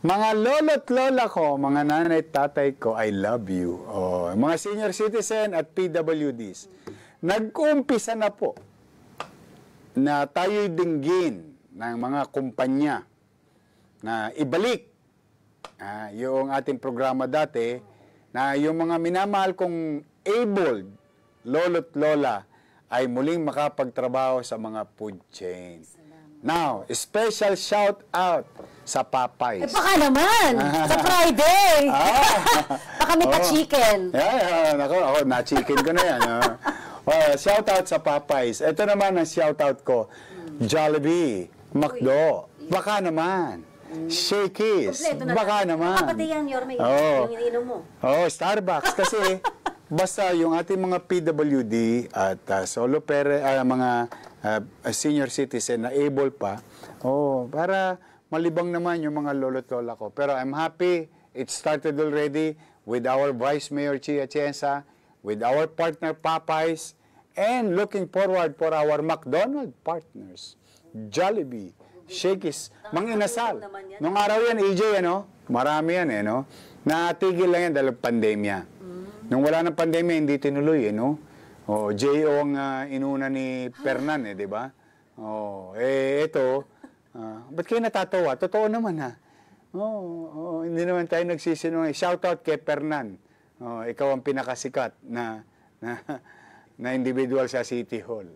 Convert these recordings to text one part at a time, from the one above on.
Mga lolo't lola ko, mga nanay at tatay ko, I love you. Oh, mga senior citizen at PWDs, nag-uumpisa na po na tayo'y dinggin ng mga kumpanya na ibalik yung ating programa dati na yung mga minamahal kong able lolo't lola ay muling makapagtrabaho sa mga food chain. Now, special shout out sa Popeyes. Baka naman, sa Friday. Baka may pa-chicken. Ako, na-chicken ko na yan. Shout out sa Popeyes. Ito naman ang shout out ko. Jollibee, McDo, baka naman. Shakey's, baka naman. Pati yan, Yorme, yung ininom mo. Starbucks. Kasi, basta yung ating mga PWD at mga senior citizen na able pa, para malibang naman yung mga lolo't lola ko. Pero I'm happy it started already with our Vice Mayor Chi Atienza, with our partner Popeyes, and looking forward for our McDonald's partners, Jollibee, Shakey's, Mang Inasal. Nung araw yan, AJ, marami yan, natigil lang yan dahil pandemya. Nung wala ng pandemya, hindi tinuloy, J.O. ang inuna ni Fernan, di ba? Ba't kayo natatawa? Totoo naman, ha? Hindi naman tayo nagsisinungaling. Shout out kay Fernan. Ikaw ang pinakasikat na individual sa City Hall.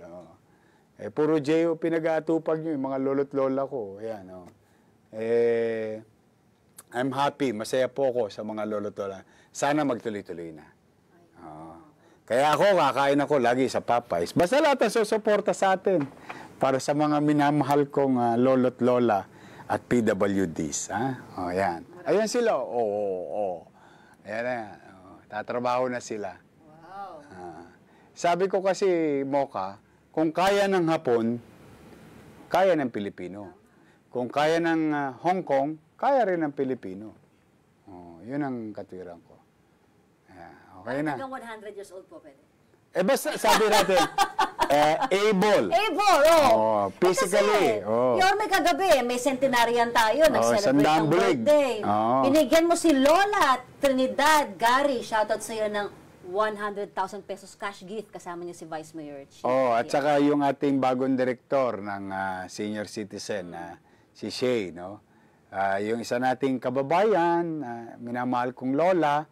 Puro J.O. pinag-aatupag nyo, yung mga lolo't lola ko. Ayan, I'm happy, masaya po ako sa mga lolo't lola. Sana magtuloy-tuloy na. Kaya ako, kakain ako lagi sa Popeyes. Basta lahat ang susuporta sa atin para sa mga minamahal kong lolo't lola at PWDs. Ayan. Ayan sila. Ayan na. Tatrabaho na sila. Wow. Sabi ko kasi, Mocha, kung kaya ng Hapon, kaya ng Pilipino. Kung kaya ng Hong Kong, kaya rin ng Pilipino. Yun ang katwiran ko. Okay na. Hanggang 100 years old po pwede. Basta sabi natin, able. Able, physically. Yorme, kagabi, may centenarian tayo. Nag-celebrate ng birthday. Binigyan mo si Lola Trinidad Gary. Shoutout sa iyo ng 100,000 pesos cash gift. Kasama niya si Vice Mayor Chi. At saka yung ating bagong direktor ng senior citizen, si Shay, yung isa nating kababayan, minamahal kong lola,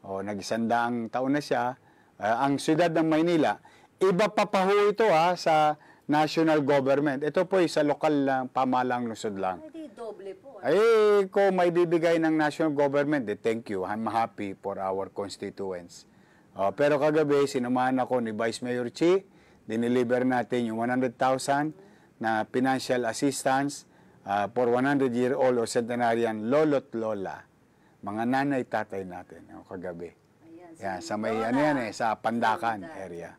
nag-100 taon na siya, ang siyudad ng Maynila, iba pa ho ito sa national government. Ito po sa lokal pamahalang lungsod lang. Ay, doble po. Kung may bibigay ng national government, thank you. I'm happy for our constituents. Pero kagabi, sinamahan ako ni Vice Mayor Chi, dineliver natin yung 100,000 na financial assistance for 100-year-old or centenarian lolo't lola. Mga nanay, tatay natin, kagabi. Ayan, sa may, sa Pandakan area.